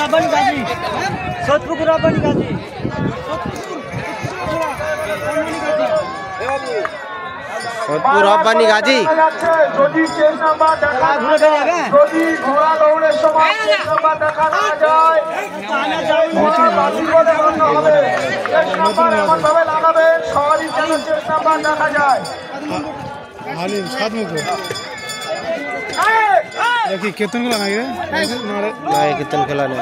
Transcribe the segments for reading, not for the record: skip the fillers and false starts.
রাব্বানি গাজী সোদপুকুর রাব্বানি গাজী সোদপুর রাব্বানি গাজী যদি শেষ নাম্বার দেখা যদি ঘোড়া দৌড়ের সময় শেষ নাম্বার দেখা না যায় বলে গণ্য হবে। শেষ নাম্বার এমন ভাবে লাগাবেন সবারই যেন শেষ নাম্বার দেখা যায়। কীর্তন খেলা নাই কীর্তন খেলা নেই।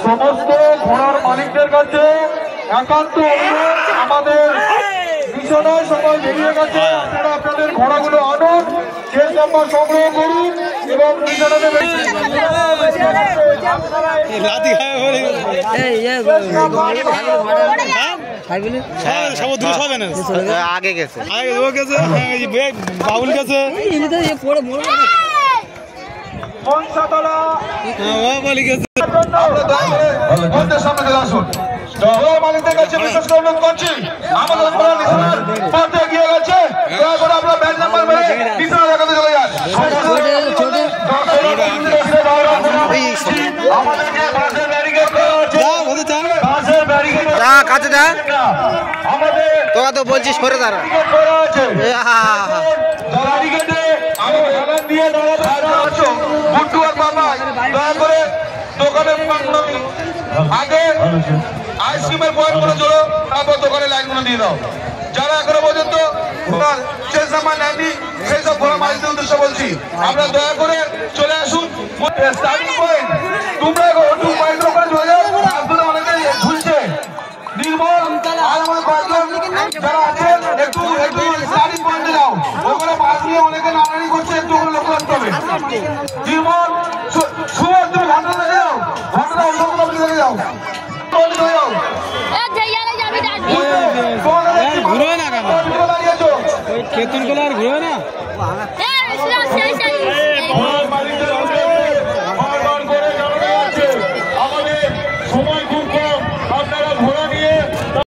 সমস্ত ঘোড়ার মালিকদের কাছে একান্ত অনুরোধ, আমাদের মিশনের সময় বেরিয়ে গেছে, আপনারা আপনাদের ঘোড়াগুলো আনুন, শেষ নাম্বার সংগ্রহ করুন এবং মিশনে আগে গেছে বাউল গেছে সামনে চলে আসুন। মালিকদের কাছে বিশেষ করে অনুরোধ করছি, আমাদের পথে এগিয়ে গেছে, দয়া করে আপনারা ব্যাট নাম্বার মেরে পিছনে দেখাতে চলে যান। কাছে যা, তোরা তো বলছিস সরে দাঁড়া। আগে আইসক্রিমের পয়েন্ট গুলো জোড়ো, তারপর দোকানে লাইন গুলো দিয়ে দাও। যারা এখনো পর্যন্ত শেষ নাম্বার নেননি সেই সব ঘোড়া মালিকদের উদ্দেশ্যে বলছি, আপনারা দয়া করে চলে আসুন স্টার্টিং পয়েন্ট। তোমরা টু পয়েন্ট ওখানে চলে যাও, আপনারা অনেকে ঝুলছে। নির্মল আর আমাদের কয়েকজন যারা আছেন একটু একটু স্টার্টিং পয়েন্টে যাও, ওখানে মাছ নিয়ে অনেকে নাড়ানি করছে, একটু ওখানে লক্ষ্য রাখতে হবে। নির্মল সুমন তুমি ঘন্টা লেগে যাও, ঘন্টা অন্য কোনো লেগে যাও, ঘুরে না কেন কীর্তন খেলা